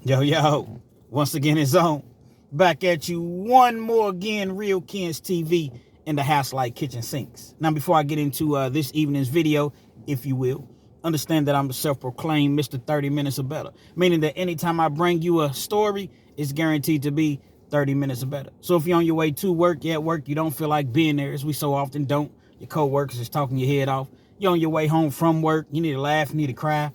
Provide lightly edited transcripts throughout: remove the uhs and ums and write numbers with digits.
Yo, once again it's on. Back at you one more again, Real Kens TV in the house like kitchen sinks. Now, before I get into this evening's video, if you will, understand that I'm a self-proclaimed Mr. 30 Minutes or Better, meaning that anytime I bring you a story, it's guaranteed to be 30 minutes or better. So if you're on your way to work, you at work, you don't feel like being there, as we so often don't, your co-workers is talking your head off, you're on your way home from work, you need to laugh, you need to cry,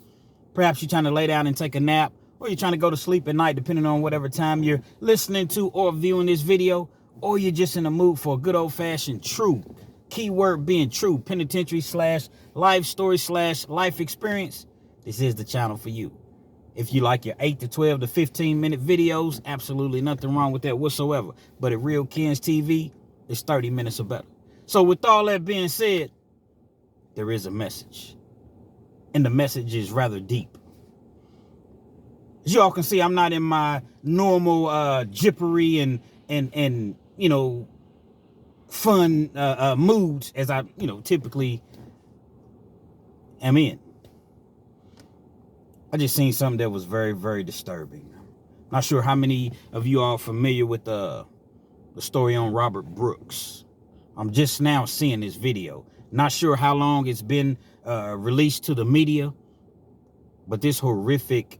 perhaps you're trying to lay down and take a nap, or you're trying to go to sleep at night, depending on whatever time you're listening to or viewing this video, or you're just in the mood for a good old-fashioned true, keyword being true, penitentiary / life story / life experience, this is the channel for you. If you like your 8 to 12 to 15-minute videos, absolutely nothing wrong with that whatsoever. But at Real Kens TV, it's 30 minutes or better. So with all that being said, there is a message. And the message is rather deep. As y'all can see, I'm not in my normal jippery and you know, fun moods as I, typically am in. I just seen something that was very, very disturbing. Not sure how many of you are familiar with the story on Robert Brooks. I'm just now seeing this video. Not sure how long it's been released to the media, but this horrific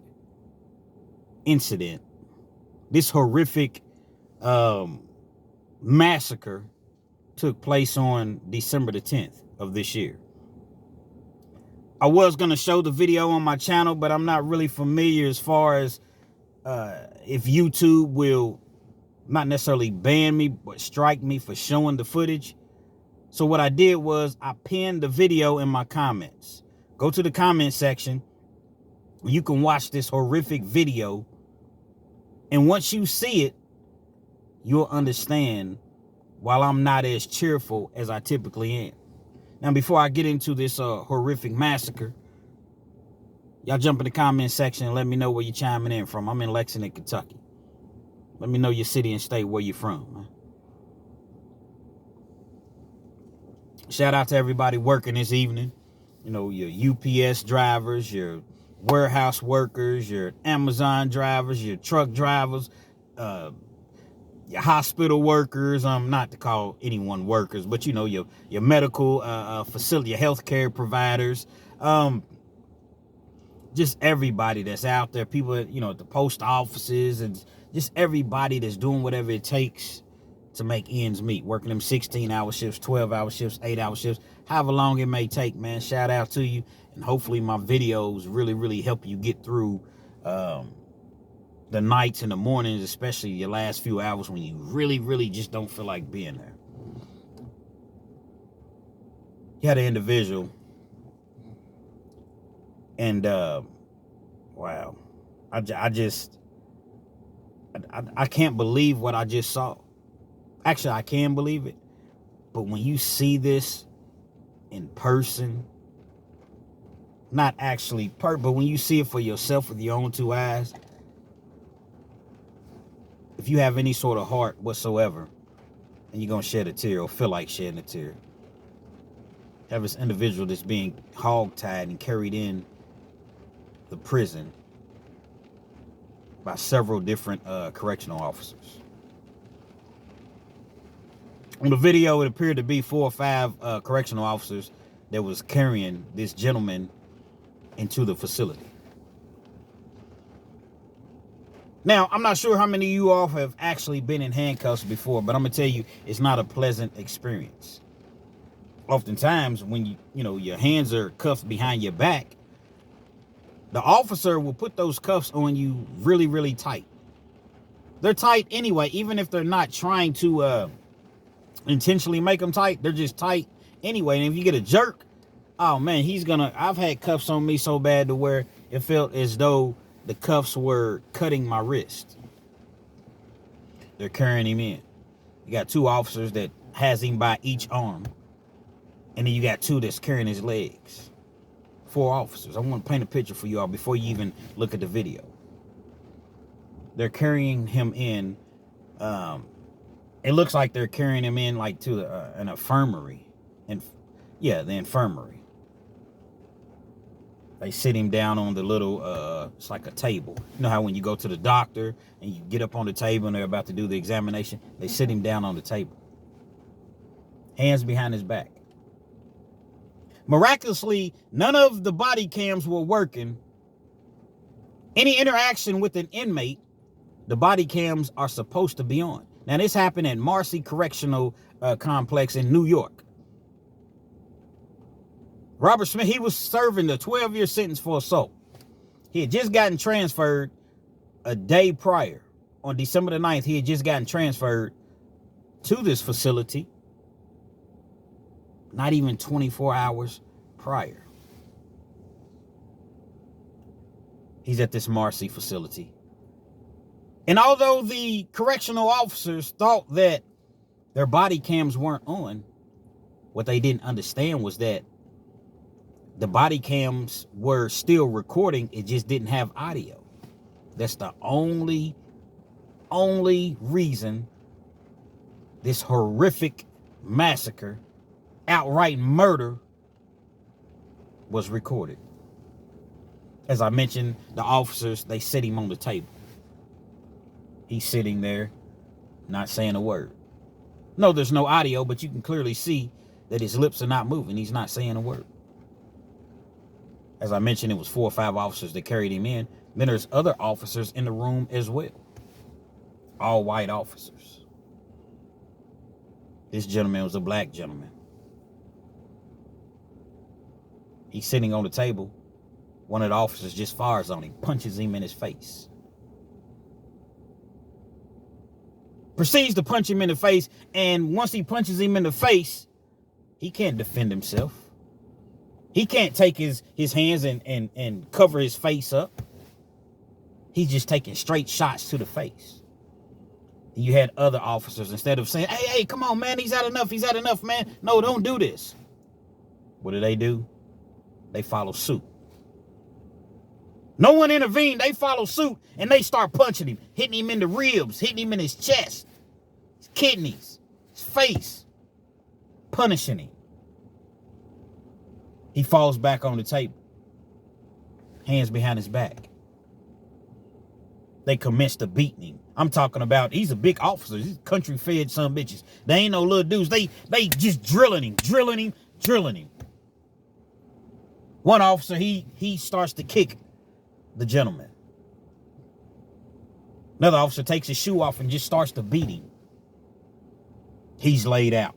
incident, this horrific massacre took place on December the 10th of this year. I was going to show the video on my channel, but I'm not really familiar as far as if YouTube will not necessarily ban me, but strike me for showing the footage. So what I did was I pinned the video in my comments. Go to the comment section. You can watch this horrific video. And once you see it, you'll understand why I'm not as cheerful as I typically am. Now, before I get into this horrific massacre, y'all jump in the comment section and let me know where you're chiming in from. I'm in Lexington, Kentucky. Let me know your city and state where you're from, man. Shout out to everybody working this evening. You know, your UPS drivers, your warehouse workers, your Amazon drivers, your truck drivers, your hospital workers, not to call anyone workers, but you know, your medical facility, your healthcare providers, just everybody that's out there, people, at the post offices, and just everybody that's doing whatever it takes to make ends meet, working them 16-hour shifts, 12-hour shifts, 8-hour shifts, however long it may take, man. Shout out to you, and hopefully my videos really, really help you get through the nights and the mornings, especially your last few hours when you really, really just don't feel like being there. You had an individual, and wow, I can't believe what I just saw. Actually, I can believe it, but when you see this in person, not actually but when you see it for yourself with your own two eyes, if you have any sort of heart whatsoever, and you're gonna shed a tear or feel like shedding a tear, have this individual that's being hogtied and carried in the prison by several different correctional officers. On the video, it appeared to be 4 or 5 correctional officers that was carrying this gentleman into the facility. Now, I'm not sure how many of you all have actually been in handcuffs before, but I'm going to tell you, it's not a pleasant experience. Oftentimes, when your hands are cuffed behind your back, the officer will put those cuffs on you really, really tight. They're tight anyway, even if they're not trying to intentionally make them tight. They're just tight anyway. And if you get a jerk, oh man, I've had cuffs on me so bad to where it felt as though the cuffs were cutting my wrist. They're carrying him in. You got 2 officers that has him by each arm, and then you got 2 that's carrying his legs. 4 officers. I want to paint a picture for you all before you even look at the video. They're carrying him in. It looks like they're carrying him in like to an infirmary. And yeah, the infirmary. They sit him down on the little, it's like a table. You know how when you go to the doctor and you get up on the table and they're about to do the examination, they sit him down on the table. Hands behind his back. Miraculously, none of the body cams were working. Any interaction with an inmate, the body cams are supposed to be on. Now, this happened at Marcy Correctional Complex in New York. Robert Smith, he was serving a 12-year sentence for assault. He had just gotten transferred a day prior. On December the 9th, he had just gotten transferred to this facility. Not even 24 hours prior. He's at this Marcy facility. And although the correctional officers thought that their body cams weren't on, what they didn't understand was that the body cams were still recording. It just didn't have audio. That's the only reason this horrific massacre, outright murder, was recorded. As I mentioned, the officers, they sit him on the table. He's sitting there, not saying a word. No, there's no audio, but you can clearly see that his lips are not moving. He's not saying a word. As I mentioned, it was 4 or 5 officers that carried him in. Then there's other officers in the room as well. All white officers. This gentleman was a black gentleman. He's sitting on the table. One of the officers just fires on him, punches him in his face. Proceeds to punch him in the face, and once he punches him in the face, he can't defend himself. He can't take his hands and cover his face up. He's just taking straight shots to the face. You had other officers, instead of saying, hey, come on, man, he's had enough, man. No, don't do this. What do? They follow suit. No one intervened. They follow suit, and they start punching him, hitting him in the ribs, hitting him in his chest, his kidneys, his face, punishing him. He falls back on the table, hands behind his back. They commence to beating him. I'm talking about, he's a big officer. He's country-fed son bitches. They ain't no little dudes. They just drilling him. One officer, he starts to kick the gentleman. Another officer takes his shoe off and just starts to beat him. He's laid out.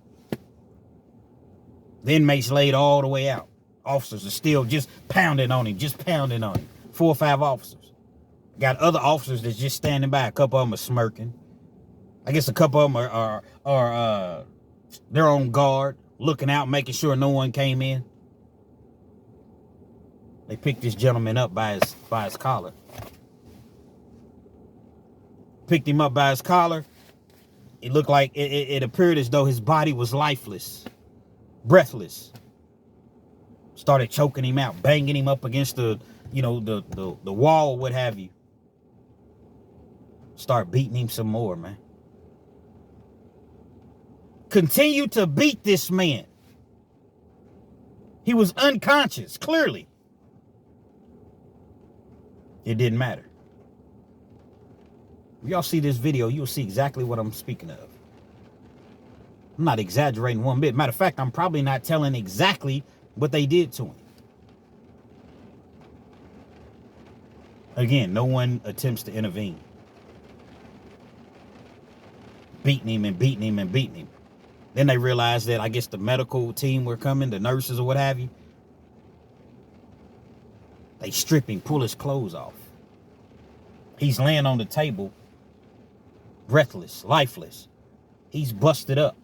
The inmate's laid all the way out. Officers are still just pounding on him. 4 or 5 officers. Got other officers that's just standing by. A couple of them are smirking. I guess a couple of them are they're on guard, looking out, making sure no one came in. They picked this gentleman up by his collar. Picked him up by his collar. It looked like it appeared as though his body was lifeless, breathless. Started choking him out, banging him up against the wall, what have you. Start beating him some more, man. Continue to beat this man. He was unconscious, clearly. It didn't matter. If y'all see this video, you'll see exactly what I'm speaking of. I'm not exaggerating one bit. Matter of fact, I'm probably not telling exactly what they did to him. Again, no one attempts to intervene. Beating him. Then they realized that, I guess, the medical team were coming, the nurses or what have you. They strip him, pull his clothes off. He's laying on the table, breathless, lifeless. He's busted up.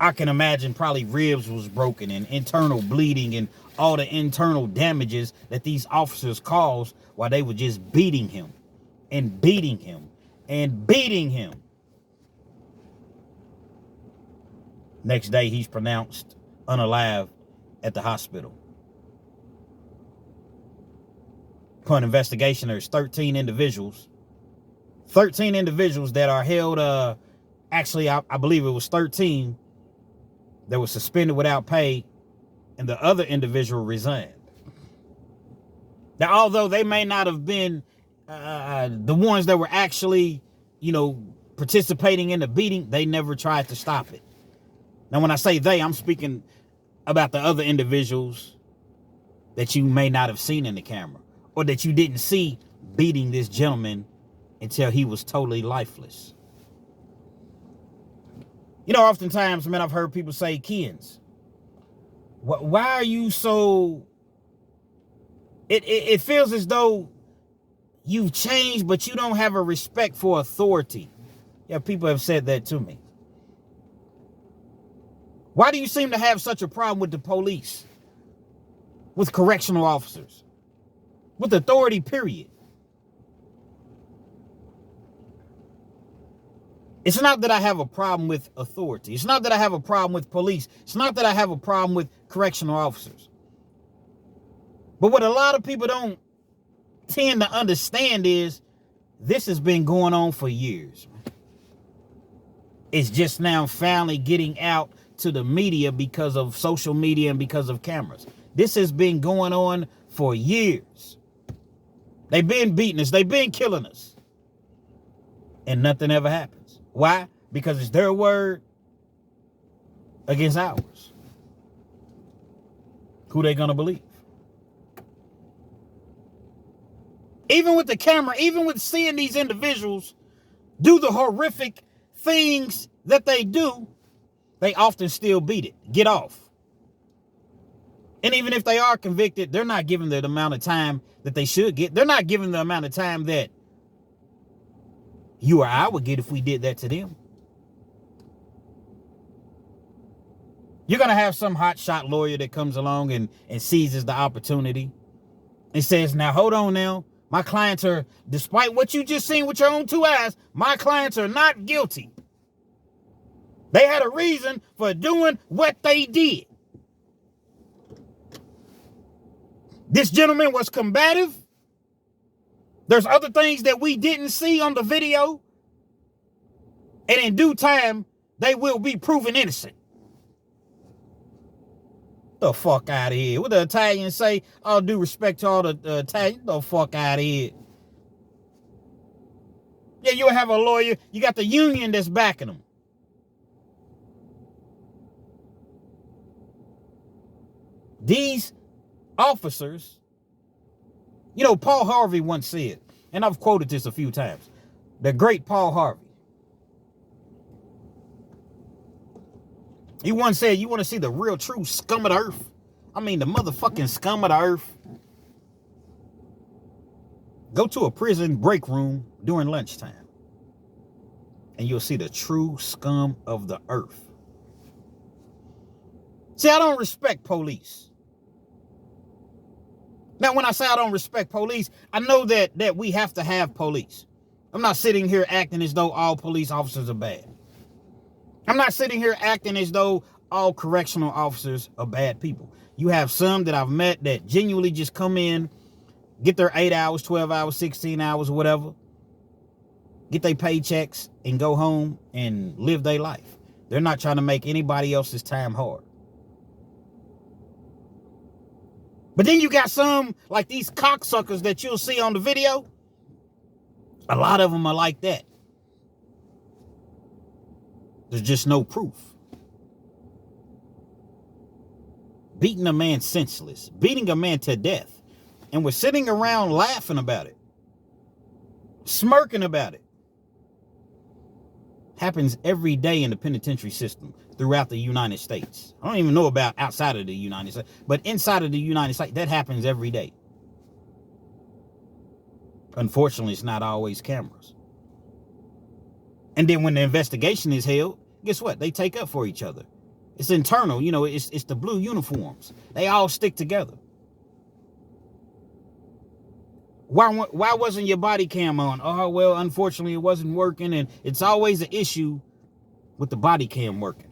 I can imagine probably ribs was broken and internal bleeding and all the internal damages that these officers caused while they were just beating him and beating him and beating him. Next day, he's pronounced unalive at the hospital. Upon investigation, there's 13 individuals. 13 individuals that are held, actually, I believe it was 13 that was suspended without pay, and the other individual resigned. Now, although they may not have been the ones that were actually, participating in the beating, they never tried to stop it. Now, when I say they, I'm speaking about the other individuals that you may not have seen in the camera, or that you didn't see beating this gentleman until he was totally lifeless. Oftentimes, man, I've heard people say, Kens, why are you so... It feels as though you've changed, but you don't have a respect for authority. Yeah, people have said that to me. Why do you seem to have such a problem with the police, with correctional officers, with authority, period? It's not that I have a problem with authority. It's not that I have a problem with police. It's not that I have a problem with correctional officers. But what a lot of people don't tend to understand is this has been going on for years. It's just now finally getting out to the media because of social media and because of cameras. This has been going on for years. They've been beating us. They've been killing us. And nothing ever happens. Why? Because it's their word against ours. Who they gonna believe? Even with the camera, even with seeing these individuals do the horrific things that they do, they often still beat it, get off. And even if they are convicted, they're not given the amount of time that they should get. They're not given the amount of time that you or I would get if we did that to them. You're going to have some hotshot lawyer that comes along and seizes the opportunity and says, now, hold on now. My clients are, despite what you just seen with your own two eyes, my clients are not guilty. They had a reason for doing what they did. This gentleman was combative. There's other things that we didn't see on the video. And in due time, they will be proven innocent. The fuck out of here. What the Italians say, all due respect to all the Italians, the fuck out of here. Yeah, you'll have a lawyer. You got the union that's backing them. These officers, Paul Harvey once said, and I've quoted this a few times, the great Paul Harvey. He once said, you want to see the real true scum of the earth? I mean, the motherfucking scum of the earth. Go to a prison break room during lunchtime, and you'll see the true scum of the earth. See, I don't respect police. Now, when I say I don't respect police, I know that we have to have police. I'm not sitting here acting as though all police officers are bad. I'm not sitting here acting as though all correctional officers are bad people. You have some that I've met that genuinely just come in, get their 8 hours, 12 hours, 16 hours, whatever, get their paychecks and go home and live their life. They're not trying to make anybody else's time hard. But then you got some like these cocksuckers that you'll see on the video. A lot of them are like that. There's just no proof. Beating a man senseless, beating a man to death, and we're sitting around laughing about it, smirking about it. Happens every day in the penitentiary system throughout the United States. I don't even know about outside of the United States, but inside of the United States, that happens every day. Unfortunately, it's not always cameras. And then when the investigation is held, guess what? They take up for each other. It's internal, it's the blue uniforms. They all stick together. Why wasn't your body cam on? Oh, well, unfortunately, it wasn't working. And it's always an issue with the body cam working.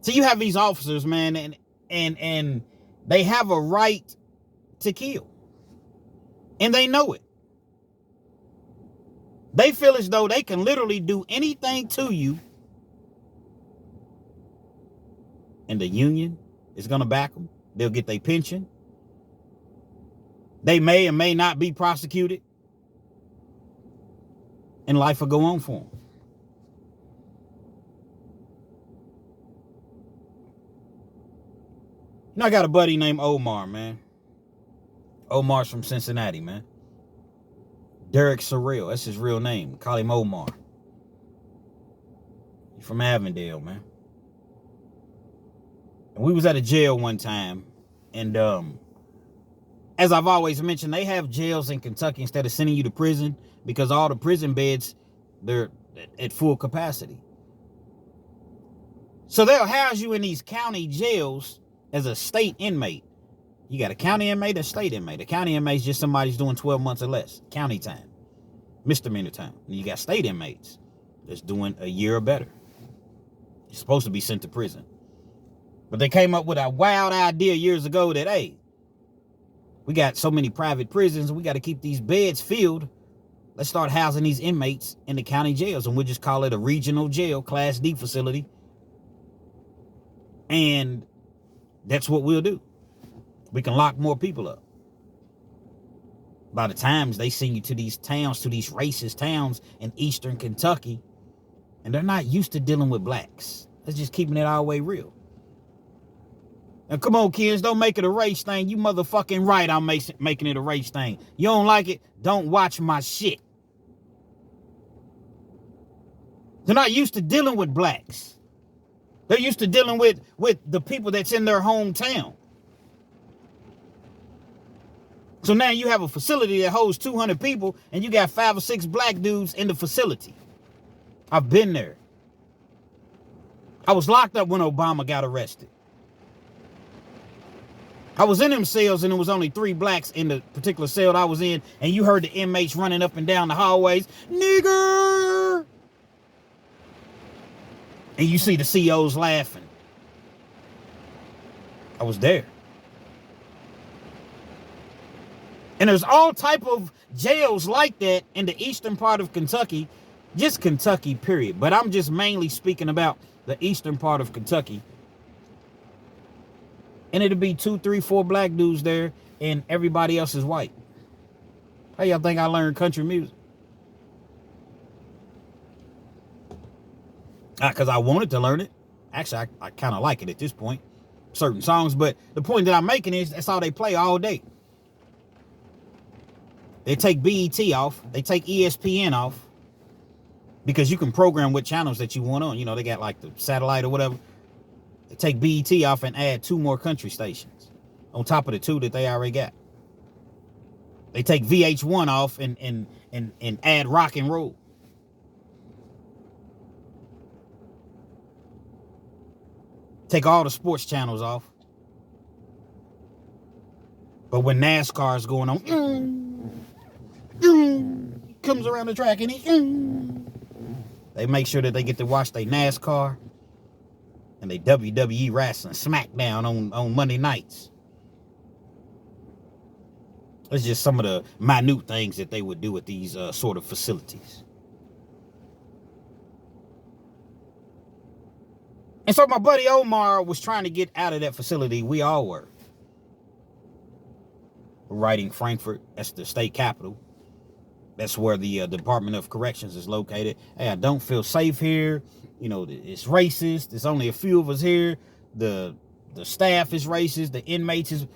So you have these officers, man, and they have a right to kill. And they know it. They feel as though they can literally do anything to you. And the union is going to back them. They'll get their pension. They may or may not be prosecuted, and life will go on for them. You know, I got a buddy named Omar, man. Omar's from Cincinnati, man. Derek Sorrell, that's his real name. Call him Omar. He's from Avondale, man. And we was at a jail one time, and as I've always mentioned, they have jails in Kentucky instead of sending you to prison because all the prison beds, they're at full capacity. So they'll house you in these county jails as a state inmate. You got a county inmate, a state inmate. A county inmate is just somebody who's doing 12 months or less. County time. Misdemeanor time. And you got state inmates that's doing a year or better. You're supposed to be sent to prison. But they came up with a wild idea years ago that, hey, we got so many private prisons, we got to keep these beds filled. Let's start housing these inmates in the county jails, and we'll just call it a regional jail, Class D facility. And that's what we'll do. We can lock more people up. By the times they send you to these towns, to these racist towns in eastern Kentucky, and they're not used to dealing with blacks. That's just keeping it all the way real. Now, come on, kids, don't make it a race thing. You motherfucking right, I'm making it a race thing. You don't like it? Don't watch my shit. They're not used to dealing with blacks. They're used to dealing with the people that's in their hometown. So now you have a facility that holds 200 people, and you got 5 or 6 black dudes in the facility. I've been there. I was locked up when Obama got arrested. I was in them cells, and there was only 3 blacks in the particular cell I was in, and you heard the inmates running up and down the hallways, nigger! And you see the COs laughing. I was there. And there's all type of jails like that in the eastern part of Kentucky, just Kentucky, period. But I'm just mainly speaking about the eastern part of Kentucky. And it'll be 2, 3, 4 black dudes there, and everybody else is white. How y'all think I learned country music? Because I wanted to learn it. Actually, I kind of like it at this point. Certain songs. But the point that I'm making is that's all they play all day. They take BET off. They take ESPN off. Because you can program what channels that you want on. You know, they got like the satellite or whatever. They take BET off and add 2 more country stations. On top of the 2 that they already got. They take VH1 off and add rock and roll. Take all the sports channels off. But when NASCAR is going on, comes around the track and they make sure that they get to watch their NASCAR and they WWE wrestling SmackDown on Monday nights. It's just some of the minute things that they would do at these sort of facilities. And so my buddy Omar was trying to get out of that facility. We all were. Right in Frankfort. That's the state capital. That's where the Department of Corrections is located. Hey, I don't feel safe here. You know, it's racist. There's only a few of us here. The staff is racist. The inmates is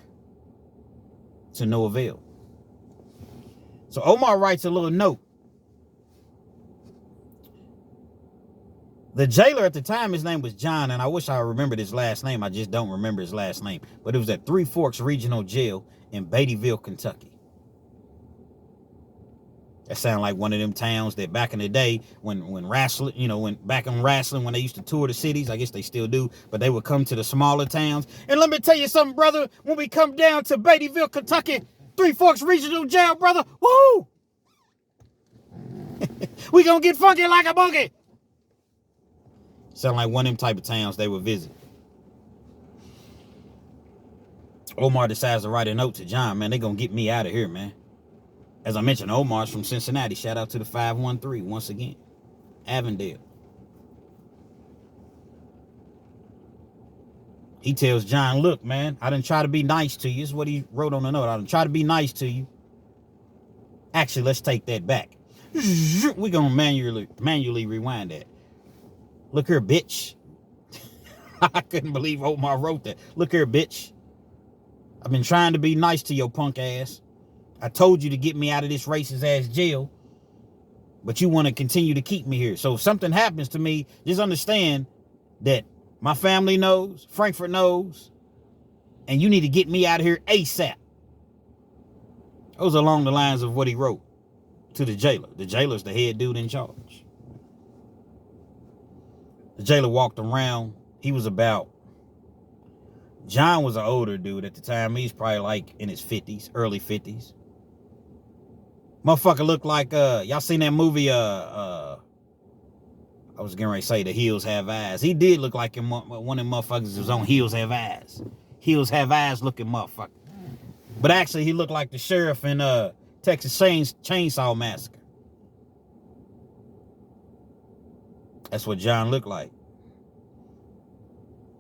to no avail. So Omar writes a little note. The jailer at the time, his name was John, and I wish I remembered his last name. I just don't remember his last name. But it was at Three Forks Regional Jail in Beattyville, Kentucky. That sounded like one of them towns that back in the day, when wrestling, you know, when they used to tour the cities, I guess they still do, but they would come to the smaller towns. And let me tell you something, brother, when we come down to Beattyville, Kentucky, Three Forks Regional Jail, brother, woo! We gonna get funky like a monkey. Sound like one of them type of towns they would visit. Omar decides to write a note to John, man, they gonna get me out of here, man. As I mentioned, Omar's from Cincinnati. Shout out to the 513 once again. Avondale. He tells John, look, man, I done try to be nice to you. This is what he wrote on the note. I done try to be nice to you. Actually, let's take that back. We're going to manually rewind that. Look here, bitch. I couldn't believe Omar wrote that. Look here, bitch. I've been trying to be nice to your punk ass. I told you to get me out of this racist ass jail, but you want to continue to keep me here. So if something happens to me, just understand that my family knows, Frankfurt knows, and you need to get me out of here ASAP. Those are along the lines of what he wrote to the jailer. The jailer's the head dude in charge. The jailer walked around. He was about, John was an older dude at the time. He's probably like in his 50s, early 50s. Motherfucker looked like, y'all seen that movie, I was getting ready to say The Hills Have Eyes. He did look like one of them motherfuckers that was on Hills Have Eyes. Hills Have Eyes looking motherfucker. But actually, he looked like the sheriff in Texas Chainsaw Massacre. That's what John looked like.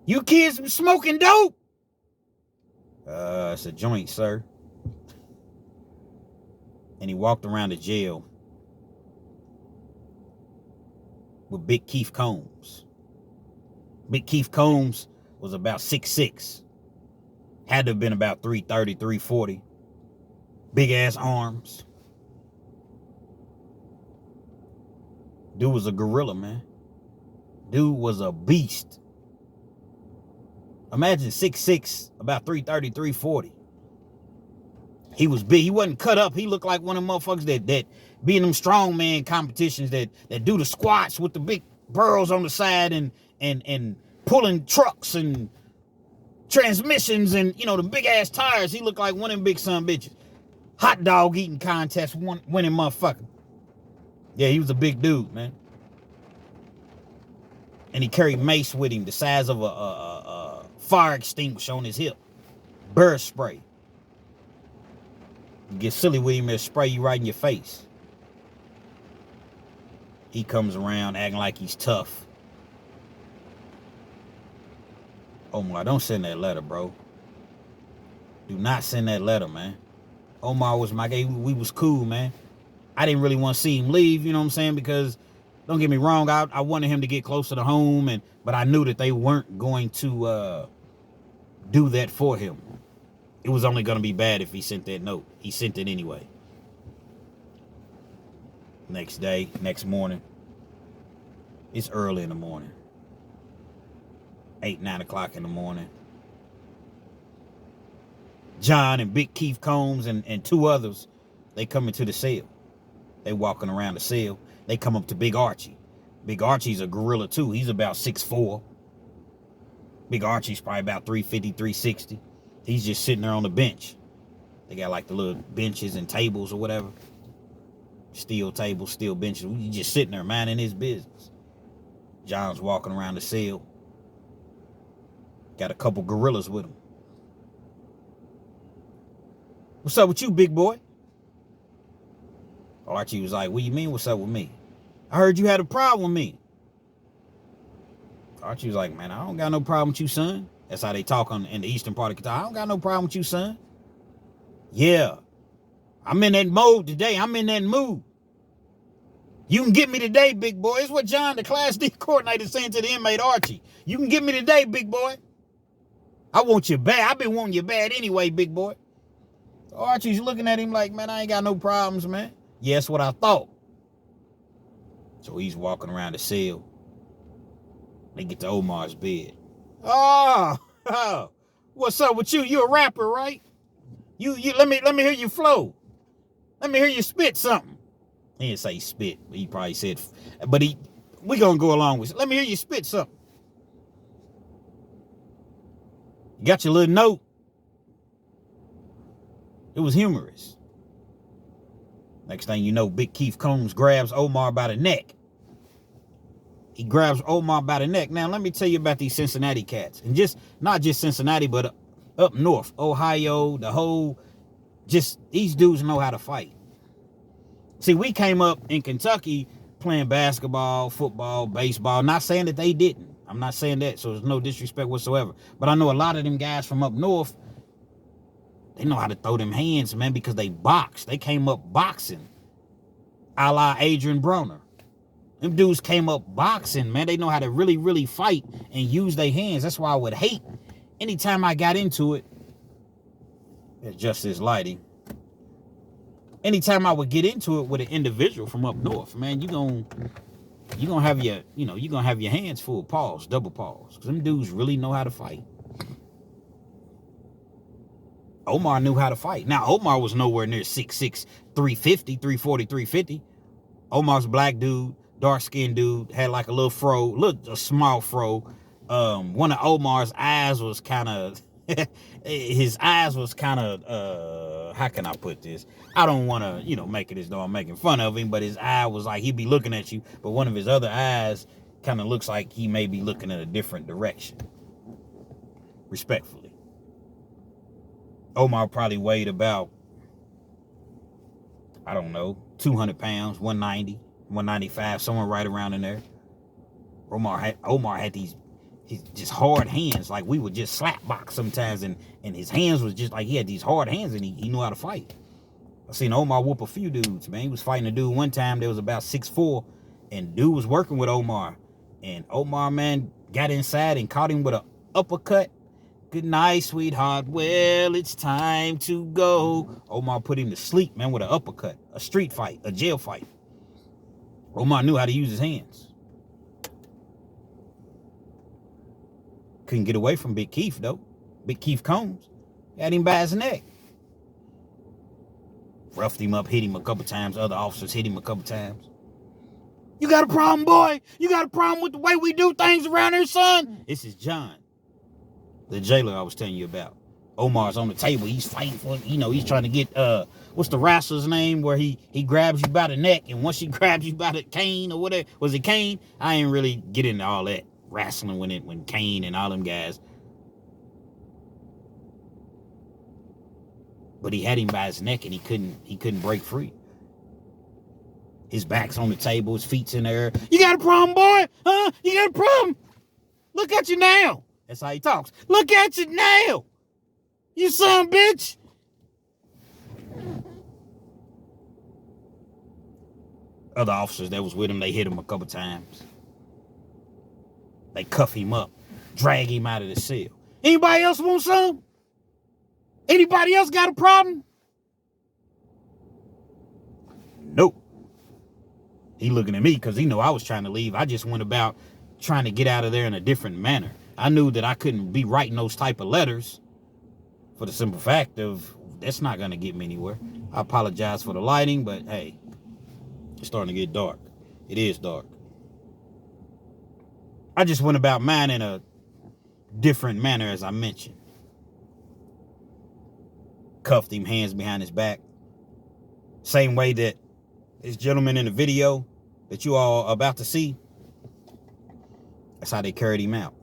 You kids been smoking dope? It's a joint, sir. And he walked around the jail with Big Keith Combs. Big Keith Combs was about 6'6". Had to have been about 330, 340. Big ass arms. Dude was a gorilla, man. Dude was a beast. Imagine 6'6", about 330, 340. He was big. He wasn't cut up. He looked like one of them motherfuckers that be in them strongman competitions that do the squats with the big burls on the side and pulling trucks and transmissions and, you know, the big ass tires. He looked like one of them big son bitches. Hot dog eating contest winning motherfucker. Yeah, he was a big dude, man. And he carried mace with him the size of a fire extinguisher on his hip. Bird spray. You get silly with him, and spray you right in your face. He comes around acting like he's tough. Omar, don't send that letter, bro. Do not send that letter, man. Omar was my guy. We was cool, man. I didn't really want to see him leave, you know what I'm saying? Because, don't get me wrong, I wanted him to get closer to home, but I knew that they weren't going to do that for him. It was only going to be bad if he sent that note. He sent it anyway. Next day, next morning. It's early in the morning. 8, 9 o'clock in the morning. John and Big Keith Combs and 2 others, they come into the cell. They walking around the cell. They come up to Big Archie. Big Archie's a gorilla too. He's about 6'4". Big Archie's probably about 350, 360. He's just sitting there on the bench. They got like the little benches and tables or whatever. Steel tables, steel benches. He's just sitting there minding his business. John's walking around the cell. Got a couple gorillas with him. What's up with you, big boy? Archie was like, what do you mean, what's up with me? I heard you had a problem with me. Archie was like, man, I don't got no problem with you, son. That's how they talk in the eastern part of Kentucky. I don't got no problem with you, son. Yeah. I'm in that mode today. I'm in that mood. You can get me today, big boy. It's what John, the Class D coordinator, is saying to the inmate Archie. You can get me today, big boy. I want you bad. I've been wanting you bad anyway, big boy. So Archie's looking at him like, man, I ain't got no problems, man. Yeah, that's what I thought. So he's walking around the cell. They get to Omar's bed. Oh, what's up with you? You a rapper, right? You let me hear you flow. Let me hear you spit something. He didn't say spit, but he probably said, but we gonna go along with it. Let me hear you spit something. You got your little note. It was humorous. Next thing you know, Big Keith Combs grabs Omar by the neck. He grabs Omar by the neck. Now, let me tell you about these Cincinnati cats. And not just Cincinnati, but up north, Ohio, these dudes know how to fight. See, we came up in Kentucky playing basketball, football, baseball. Not saying that they didn't. I'm not saying that, so there's no disrespect whatsoever. But I know a lot of them guys from up north, they know how to throw them hands, man, because they box. They came up boxing, a la Adrian Broner. Them dudes came up boxing, man. They know how to really, really fight and use their hands. That's why I would hate anytime I got into it. It's just this lighting. Anytime I would get into it with an individual from up north, man, you're gonna have your hands full. Pause, double pause. Because them dudes really know how to fight. Omar knew how to fight. Now, Omar was nowhere near 6'6", 350, 340, 350. Omar's a black dude, dark-skinned dude, had like a little fro, a small fro. One of Omar's eyes was kind of, his eyes was kind of, how can I put this? I don't want to, make it as though I'm making fun of him, but his eye was like, he'd be looking at you, but one of his other eyes kind of looks like he may be looking in a different direction. Respectfully. Omar probably weighed about, I don't know, 200 pounds, 190, 195, somewhere right around in there. Omar had these just hard hands, like we would just slap box sometimes, and his hands was just like, he had these hard hands, and he knew how to fight. I seen Omar whoop a few dudes, man. He was fighting a dude one time that was about 6'4", and dude was working with Omar. And Omar, man, got inside and caught him with an uppercut. Good night, sweetheart. Well, it's time to go. Omar put him to sleep, man, with an uppercut. A street fight, a jail fight. Omar knew how to use his hands. Couldn't get away from Big Keith, though. Big Keith Combs had him by his neck. Roughed him up, hit him a couple times. Other officers hit him a couple times. You got a problem, boy? You got a problem with the way we do things around here, son? This is John, the jailer I was telling you about. Omar's on the table. He's fighting for, he's trying to get, what's the wrestler's name where he grabs you by the neck, and once he grabs you by the cane or whatever, was it Kane? I ain't really get into all that wrestling when Kane and all them guys. But he had him by his neck and he couldn't break free. His back's on the table, his feet's in the air. You got a problem, boy? Huh? You got a problem? Look at you now. That's how he talks. Look at you now. You son of a bitch. Other officers that was with him, they hit him a couple times. They cuff him up, drag him out of the cell. Anybody else want some? Anybody else got a problem? Nope. He looking at me because he know I was trying to leave. I just went about trying to get out of there in a different manner. I knew that I couldn't be writing those type of letters for the simple fact of that's not going to get me anywhere. I apologize for the lighting, but hey, it's starting to get dark. It is dark. I just went about mine in a different manner, as I mentioned. Cuffed him, hands behind his back. Same way that this gentleman in the video that you all are about to see, that's how they carried him out.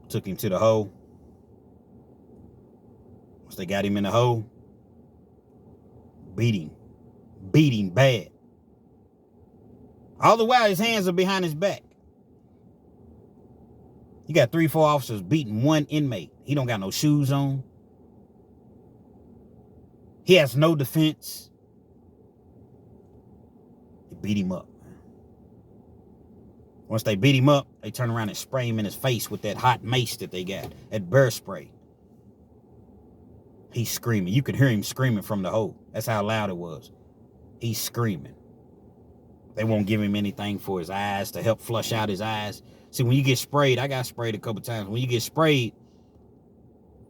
Took him to the hole. Once they got him in the hole, beat him bad. All the while his hands are behind his back. You got 3-4 officers beating one inmate. He don't got no shoes on. He has no defense. They beat him up. Once they beat him up, they turn around and spray him in his face with that hot mace that they got, that bear spray. He's screaming. You could hear him screaming from the hole. That's how loud it was. He's screaming. They won't give him anything for his eyes to help flush out his eyes. See, when you get sprayed, I got sprayed a couple times. When you get sprayed,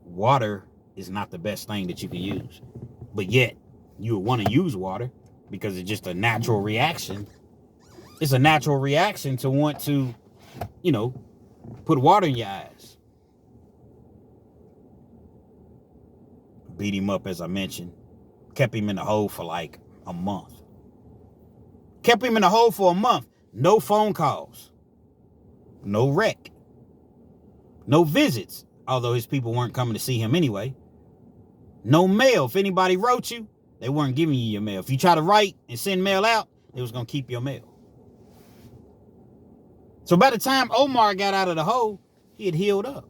water is not the best thing that you can use. But yet, you would want to use water because it's just a natural reaction. It's a natural reaction to want to, put water in your eyes. Beat him up, as I mentioned. Kept him in the hole for like a month. Kept him in the hole for a month. No phone calls. No rec. No visits, although his people weren't coming to see him anyway. No mail. If anybody wrote you, they weren't giving you your mail. If you try to write and send mail out, they was going to keep your mail. So by the time Omar got out of the hole, he had healed up.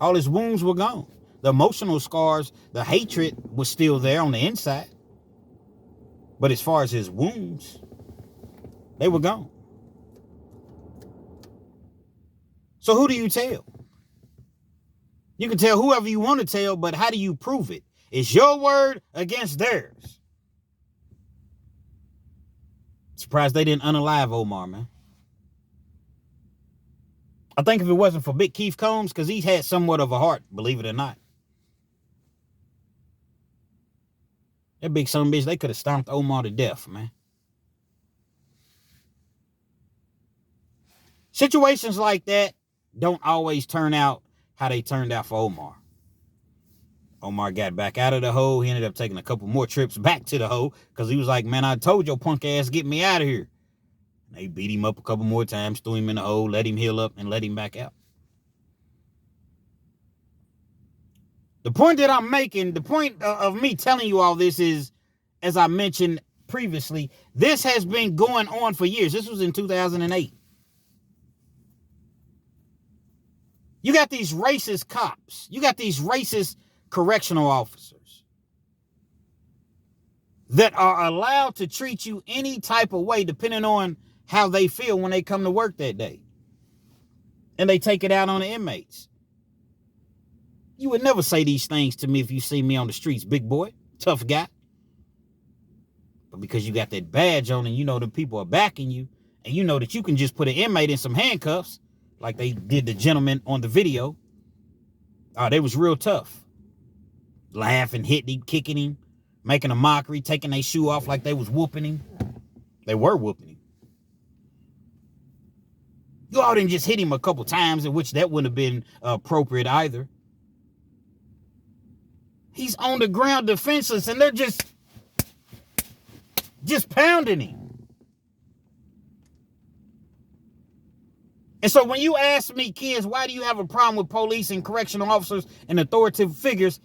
All his wounds were gone. The emotional scars, the hatred was still there on the inside. But as far as his wounds, they were gone. So who do you tell? You can tell whoever you want to tell, but how do you prove it? It's your word against theirs. Surprised they didn't unalive Omar, man. I think if it wasn't for Big Keith Combs, because he had somewhat of a heart, believe it or not. That big son of a bitch, they could have stomped Omar to death, man. Situations like that don't always turn out how they turned out for Omar. Omar got back out of the hole. He ended up taking a couple more trips back to the hole because he was like, man, I told your punk ass, get me out of here. And they beat him up a couple more times, threw him in the hole, let him heal up, and let him back out. The point that I'm making, the point of me telling you all this is, as I mentioned previously, this has been going on for years. This was in 2008. You got these racist cops. You got these racist correctional officers that are allowed to treat you any type of way depending on how they feel when they come to work that day. And they take it out on the inmates. You would never say these things to me if you see me on the streets, big boy, tough guy. But because you got that badge on and you know the people are backing you, and you know that you can just put an inmate in some handcuffs, like they did the gentleman on the video. Oh, they was real tough. Laughing, hitting him, kicking him, making a mockery, taking their shoe off like they was whooping him. They were whooping him. You all didn't just hit him a couple times, in which that wouldn't have been appropriate either. He's on the ground defenseless, and they're just pounding him. And so when you ask me, kids, why do you have a problem with police and correctional officers and authoritative figures?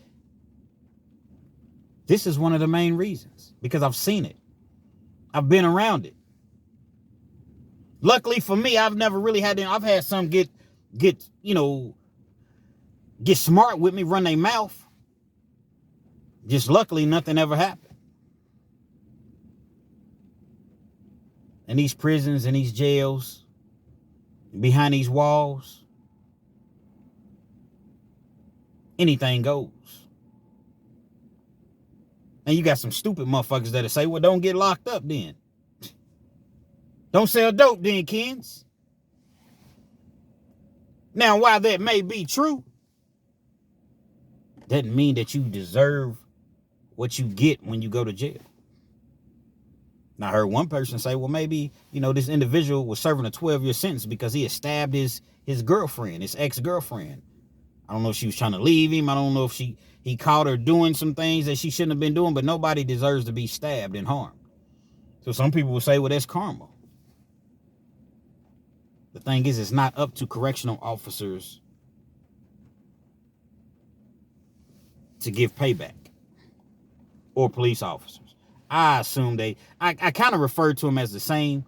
This is one of the main reasons, because I've seen it. I've been around it. Luckily for me, I've never really had them. I've had some get smart with me, run their mouth. Just luckily, nothing ever happened. In these prisons and these jails, behind these walls, anything goes. And you got some stupid motherfuckers that'll say, well, don't get locked up then. Don't sell dope then, kids. Now, while that may be true, doesn't mean that you deserve what you get when you go to jail. Now, I heard one person say, well, maybe, this individual was serving a 12-year sentence because he had stabbed his girlfriend, his ex-girlfriend. I don't know if she was trying to leave him. I don't know if he caught her doing some things that she shouldn't have been doing, but nobody deserves to be stabbed and harmed. So some people will say, well, that's karma. The thing is, it's not up to correctional officers to give payback, or police officers. I assume I kind of refer to them as the same,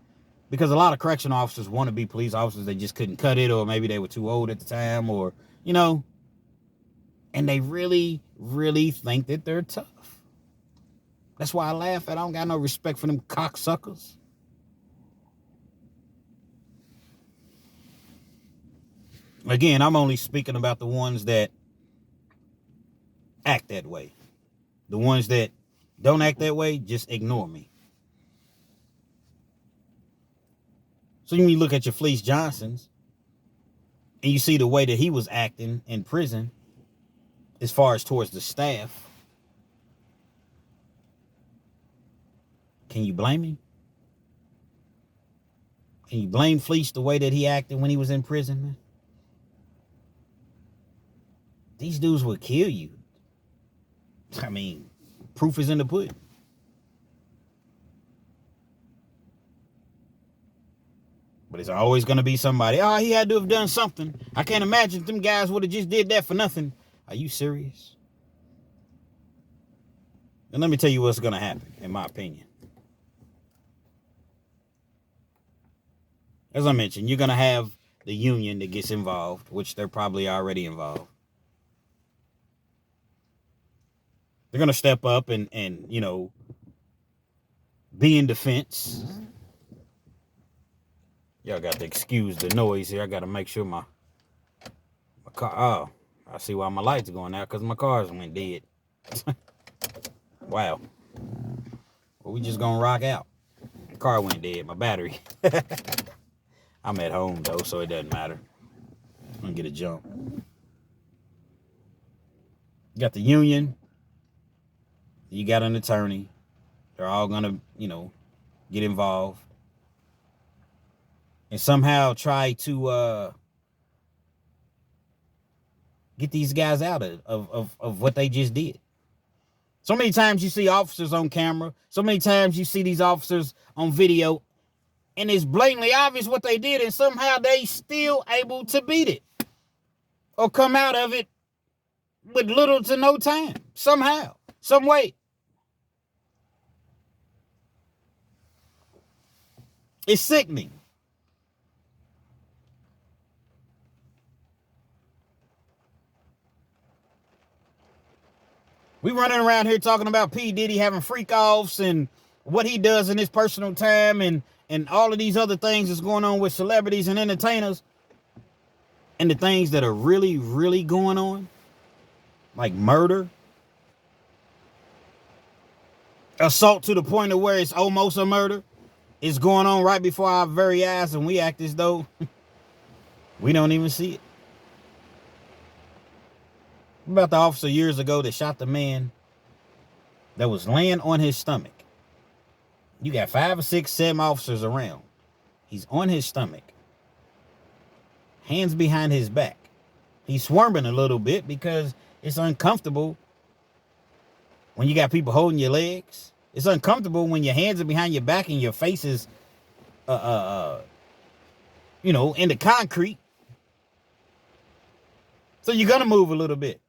because a lot of correctional officers want to be police officers. They just couldn't cut it, or maybe they were too old at the time, or, and they really, really think that they're tough. That's why I laugh at. I don't got no respect for them cocksuckers. Again, I'm only speaking about the ones that act that way. The ones that don't act that way, just ignore me. So when you look at your Fleece Johnsons and you see the way that he was acting in prison as far as towards the staff, can you blame him? Can you blame Fleece the way that he acted when he was in prison, man? These dudes will kill you. I mean, proof is in the pudding. But it's always going to be somebody, he had to have done something. I can't imagine them guys would have just did that for nothing. Are you serious? And let me tell you what's going to happen, in my opinion. as I mentioned, you're going to have the union that gets involved, which they're probably already involved. They're going to step up and, you know, be in defense. Y'all got to excuse the noise here. I got to make sure my car. Oh, I see why my lights are going out, because my cars went dead. Wow. Well, we just going to rock out. The car went dead. My battery. I'm at home, though, so it doesn't matter. I'm going to get a jump. You got the union. You got an attorney. They're all going to, you know, get involved and somehow try to get these guys out of what they just did. So many times you see officers on camera. So many times you see these officers on video, and it's blatantly obvious what they did, and somehow they still able to beat it or come out of it with little to no time. Somehow, some way. It's sickening. We running around here talking about P. Diddy having freak offs and what he does in his personal time and all of these other things that's going on with celebrities and entertainers. And the things that are really, really going on, like murder, assault to the point of where it's almost a murder, is going on right before our very eyes, and we act as though we don't even see it. What about the officer years ago that shot the man that was laying on his stomach? You got 5 or 6, 7 officers around. He's on his stomach. Hands behind his back. He's squirming a little bit because it's uncomfortable when you got people holding your legs. It's uncomfortable when your hands are behind your back and your face is, you know, in the concrete. So you're going to move a little bit.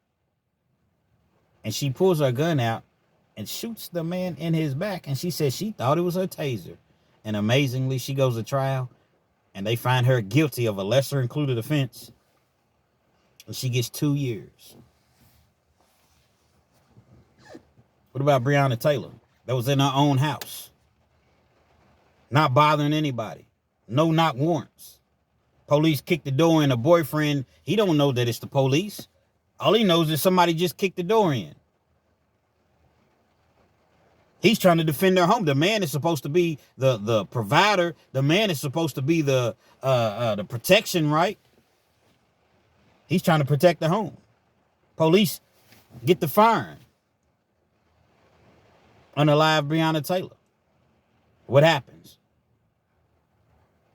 And she pulls her gun out and shoots the man in his back. And she said she thought it was her taser. And amazingly, she goes to trial. And they find her guilty of a lesser included offense. And she gets 2 years. What about Breonna Taylor? That was in her own house. Not bothering anybody. No knock warrants. Police kicked the door in. Her boyfriend, he don't know that it's the police. All he knows is somebody just kicked the door in. He's trying to defend their home. The man is supposed to be the provider. The man is supposed to be the protection, right? He's trying to protect the home. Police get the firing. Unalive Breonna Taylor. What happens?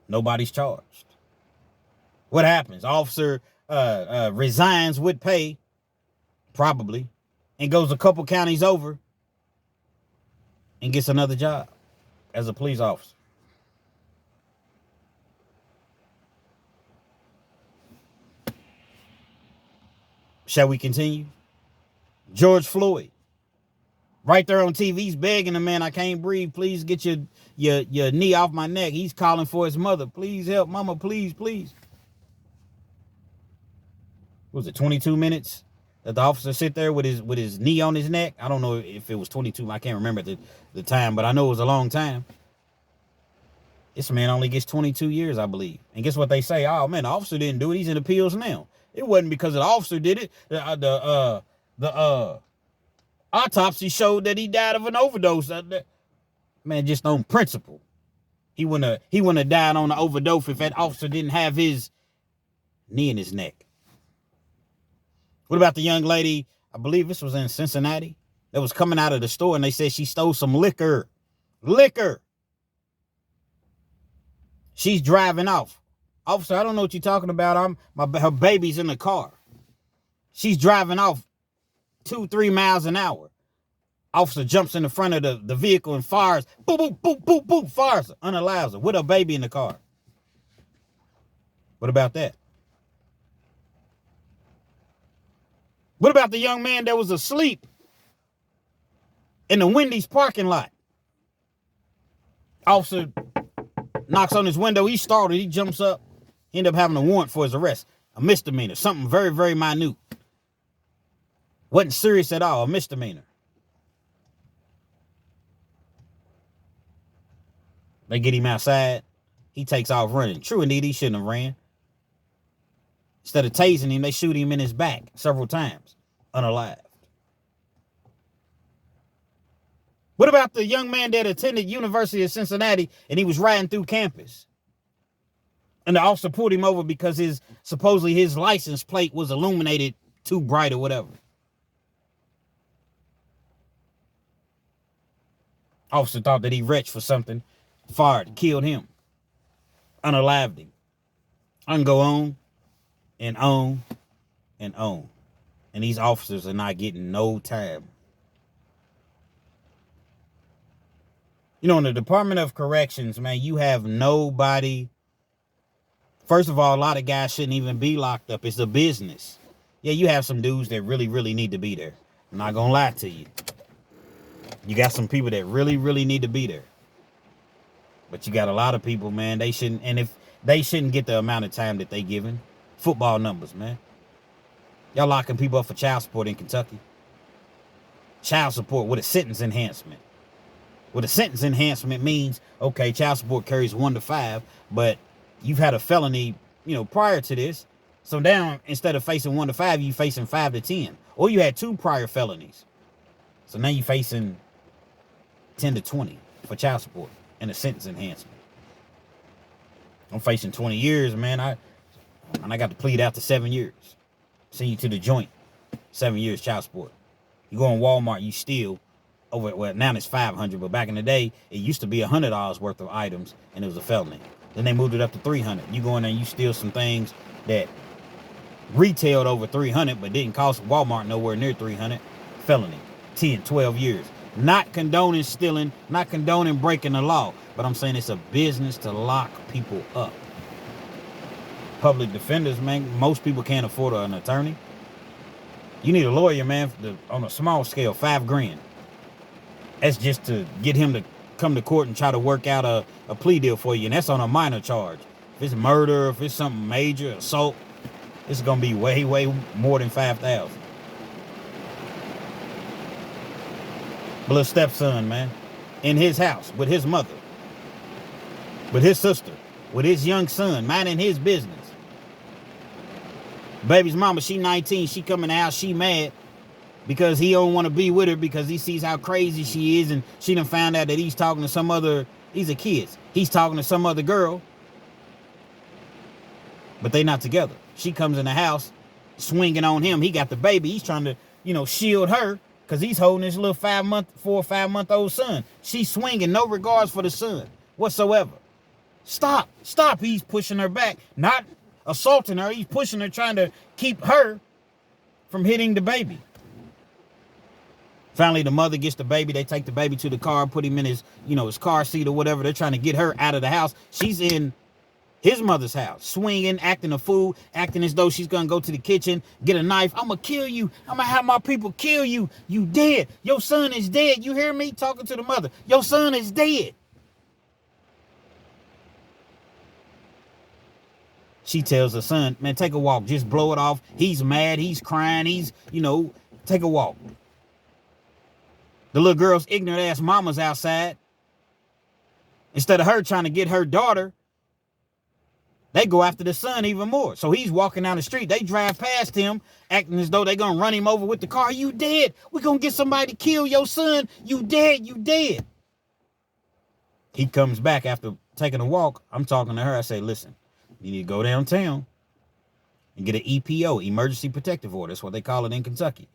Nobody's charged. What happens? Officer resigns with pay, probably, and goes a couple counties over and gets another job as a police officer. Shall we continue? George Floyd, right there on TV, he's begging the man, I can't breathe. Please get your knee off my neck. He's calling for his mother. Please help, mama, please, please. What was it, 22 minutes that the officer sit there with his knee on his neck? I don't know if it was 22. I can't remember the time, but I know it was a long time. This man only gets 22 years, I believe. And guess what they say? Oh, man, the officer didn't do it. He's in appeals now. It wasn't because the officer did it. The autopsy showed that he died of an overdose. Man, just on principle. He wouldn't have died on an overdose if that officer didn't have his knee in his neck. What about the young lady, I believe this was in Cincinnati, that was coming out of the store and they said she stole some liquor. Liquor. She's driving off. Officer, I don't know what you're talking about. Her baby's in the car. She's driving off 2-3 miles an hour. Officer jumps in the front of the vehicle and fires. Boop, boop, boop, boop, boop, fires her, unalives her with her baby in the car. What about that? What about the young man that was asleep in the Wendy's parking lot? Officer Knocks on his window. He startled. He jumps up. He ended up having a warrant for his arrest. A misdemeanor. Something very, very minute. Wasn't serious at all. A misdemeanor. They get him outside. He takes off running. True indeed, he shouldn't have ran. Instead of tasing him, they shoot him in his back several times. Unalived. What about the young man that attended University of Cincinnati and he was riding through campus? And the officer pulled him over because supposedly his license plate was illuminated too bright or whatever. Officer thought that he retched for something. Fired, killed him. Unalived him. I can go on and on and on. And these officers are not getting no time. You know, in the Department of Corrections, man, you have nobody. First of all, a lot of guys shouldn't even be locked up. It's a business. Yeah, you have some dudes that really, really need to be there. I'm not going to lie to you. You got some people that really, really need to be there. But you got a lot of people, man, they shouldn't. And if they shouldn't get the amount of time that they given. Football numbers, man. Y'all locking people up for child support in Kentucky. Child support with a sentence enhancement. What a sentence enhancement means, okay, child support carries 1 to 5, but you've had a felony, prior to this. So now, instead of facing 1 to 5, you're facing 5 to 10. Or you had 2 prior felonies. So now you're facing 10 to 20 for child support and a sentence enhancement. I'm facing 20 years, man. I got to plead out to 7 years. Send you to the joint. 7 years child support. You go in Walmart, you steal. Now it's $500, but back in the day, it used to be $100 worth of items, and it was a felony. Then they moved it up to $300. You go in there and you steal some things that retailed over $300, but didn't cost Walmart nowhere near $300. Felony, 10, 12 years. Not condoning stealing, not condoning breaking the law, but I'm saying it's a business to lock people up. Public defenders, man, most people can't afford an attorney. You need a lawyer, man, on a small scale, $5,000. That's just to get him to come to court and try to work out a plea deal for you. And that's on a minor charge. If it's murder, if it's something major, assault, it's going to be way, way more than $5,000. But little stepson, man, in his house with his mother, with his sister, with his young son, minding his business. Baby's mama, she 19, she come in the house, she mad. Because he don't want to be with her because he sees how crazy she is, and she done found out that he's talking to some other, these are kids. He's talking to some other girl, but they not together. She comes in the house swinging on him. He got the baby. He's trying to, shield her because he's holding his little 4 or 5 month old son. She's swinging, no regards for the son whatsoever. Stop. He's pushing her back, not assaulting her. He's pushing her, trying to keep her from hitting the baby. Finally, the mother gets the baby. They take the baby to the car, put him in his car seat or whatever. They're trying to get her out of the house. She's in his mother's house, swinging, acting a fool, acting as though she's going to go to the kitchen, get a knife. I'm going to kill you. I'm going to have my people kill you. You dead. Your son is dead. You hear me? Talking to the mother. Your son is dead. She tells her son, man, take a walk. Just blow it off. He's mad. He's crying. Take a walk. The little girl's ignorant ass mama's outside. Instead of her trying to get her daughter, they go after the son even more. So he's walking down the street. They drive past him, acting as though they're going to run him over with the car. You dead. We're going to get somebody to kill your son. You dead. He comes back after taking a walk. I'm talking to her. I say, listen, you need to go downtown and get an EPO, emergency protective order. That's what they call it in Kentucky.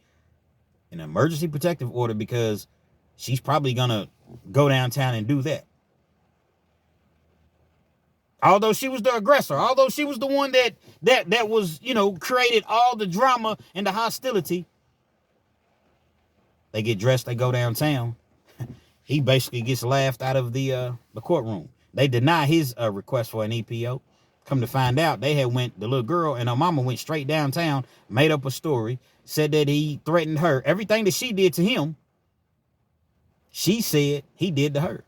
An emergency protective order, because she's probably going to go downtown and do that. Although she was the aggressor, although she was the one that was, created all the drama and the hostility. They get dressed, they go downtown. He basically gets laughed out of the courtroom. They deny his request for an EPO. Come to find out, the little girl and her mama went straight downtown, made up a story, said that he threatened her. Everything that she did to him, she said he did to her.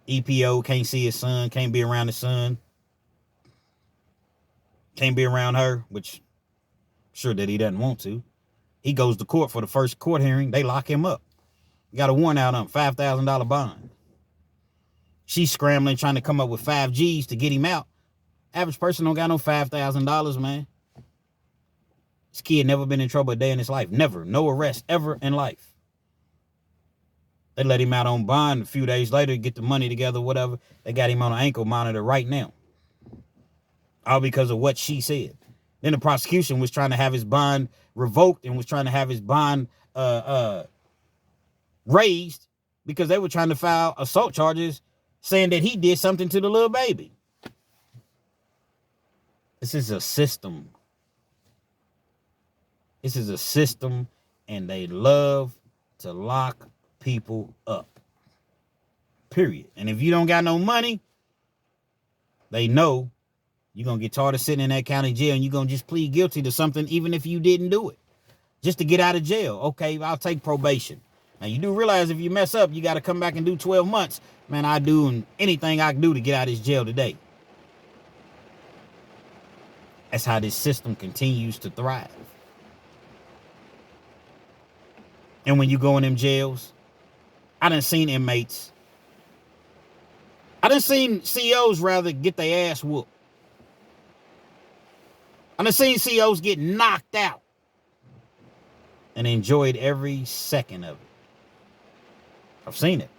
EPO, can't see his son, can't be around his son, can't be around her, which sure that he doesn't want to. He goes to court for the first court hearing. They lock him up. Got a warrant out on him, $5,000 bond. She's scrambling, trying to come up with 5 G's to get him out. Average person don't got no $5,000, man. This kid never been in trouble a day in his life. Never. No arrest ever in life. They let him out on bond a few days later, get the money together, whatever. They got him on an ankle monitor right now. All because of what she said. Then the prosecution was trying to have his bond revoked and was trying to have his bond raised because they were trying to file assault charges saying that he did something to the little baby. This is a system. This is a system, and they love to lock people up. Period. And if you don't got no money, they know you're going to get tired of sitting in that county jail, and you're going to just plead guilty to something even if you didn't do it. Just to get out of jail. Okay, I'll take probation. Now, you do realize if you mess up, you got to come back and do 12 months. Man, I do anything I can do to get out of this jail today. That's how this system continues to thrive. And when you go in them jails, I done seen inmates. I done seen CEOs rather get their ass whooped. I done seen CEOs get knocked out and enjoyed every second of it. I've seen it.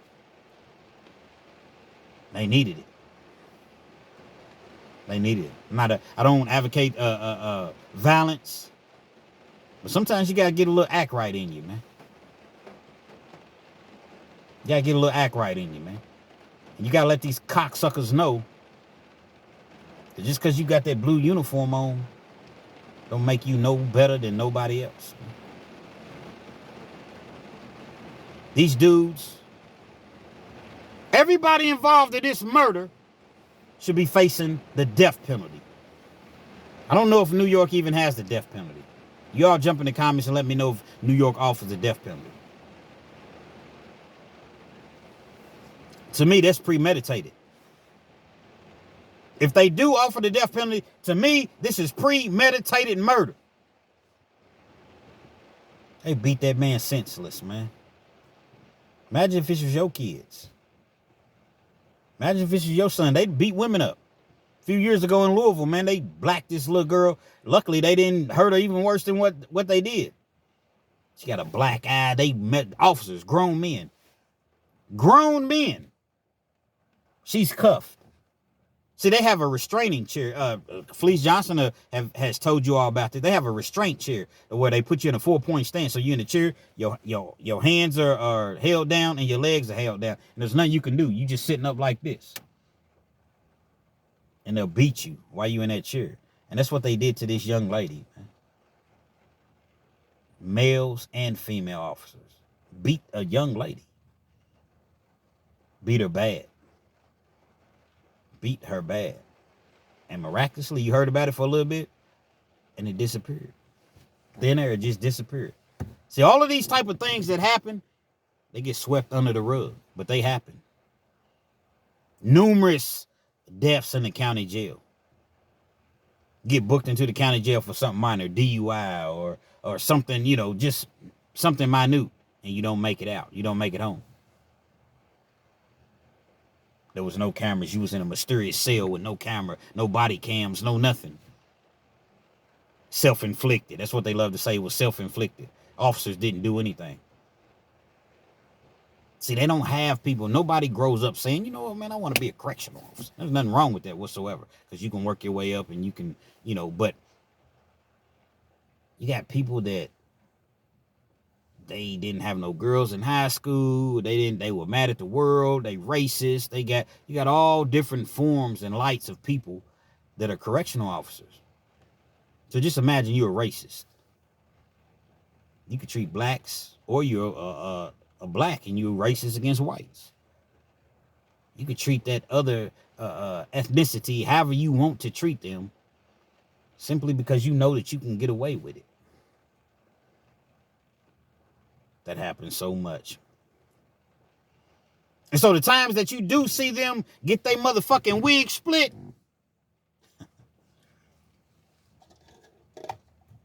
They needed it. They needed it. I don't advocate violence, but sometimes you gotta get a little act right in you, man. You gotta get a little act right in you, man. And you gotta let these cocksuckers know that just because you got that blue uniform on, don't make you no better than nobody else. These dudes, everybody involved in this murder should be facing the death penalty. I don't know if New York even has the death penalty. Y'all jump in the comments and let me know if New York offers the death penalty. To me, that's premeditated. If they do offer the death penalty, to me, this is premeditated murder. They beat that man senseless, man. Imagine if this was your kids. Imagine if this was your son. They'd beat women up. A few years ago in Louisville, man, they blacked this little girl. Luckily, they didn't hurt her even worse than what they did. She got a black eye. They met officers, grown men. Grown men. She's cuffed. See, they have a restraining chair. Felice Johnson has told you all about this. They have a restraint chair where they put you in a 4-point stance. So you're in the chair, your hands are held down and your legs are held down. And there's nothing you can do. You just sitting up like this. And they'll beat you while you're in that chair. And that's what they did to this young lady, man. Males and female officers beat a young lady. Beat her bad. Beat her bad. And miraculously, you heard about it for a little bit, and it disappeared. Thin air just disappeared. See, all of these type of things that happen, they get swept under the rug, but they happen. Numerous deaths in the county jail. Get booked into the county jail for something minor, DUI or something, just something minute, and you don't make it out. You don't make it home. There was no cameras. You was in a mysterious cell with no camera, no body cams, no nothing. Self-inflicted. That's what they love to say, was self-inflicted. Officers didn't do anything. See, they don't have people. Nobody grows up saying, you know what, man, I want to be a correctional officer. There's nothing wrong with that whatsoever, because you can work your way up and you can, but you got people that they didn't have no girls in high school. They were mad at the world. They racist. You got all different forms and lights of people that are correctional officers. So just imagine you're a racist. You could treat blacks, or you're a black and you're racist against whites. You could treat that other ethnicity however you want to treat them, simply because you know that you can get away with it. That happens so much. And so the times that you do see them get their motherfucking wig split,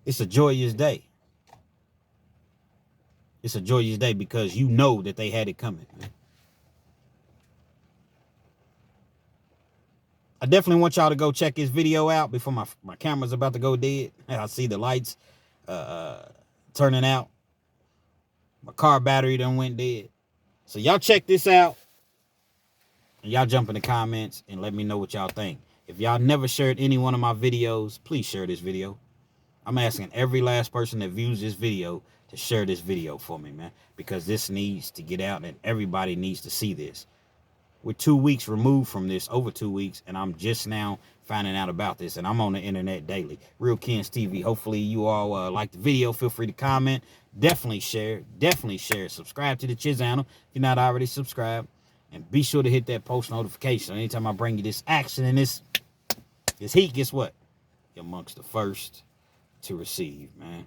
it's a joyous day. It's a joyous day because you know that they had it coming, man. I definitely want y'all to go check this video out before my camera's about to go dead. I see the lights turning out. My car battery done went dead. So y'all check this out. And y'all jump in the comments and let me know what y'all think. If y'all never shared any one of my videos, please share this video. I'm asking every last person that views this video to share this video for me, man. Because this needs to get out and everybody needs to see this. We're 2 weeks removed from this, over 2 weeks, and I'm just now finding out about this, and I'm on the internet daily. Real Kens TV. Hopefully you all like the video. Feel free to comment. Definitely share. Definitely share. Subscribe to the channel if you're not already subscribed. And be sure to hit that post notification. Anytime I bring you this action and this heat, guess what? You're amongst the first to receive, man.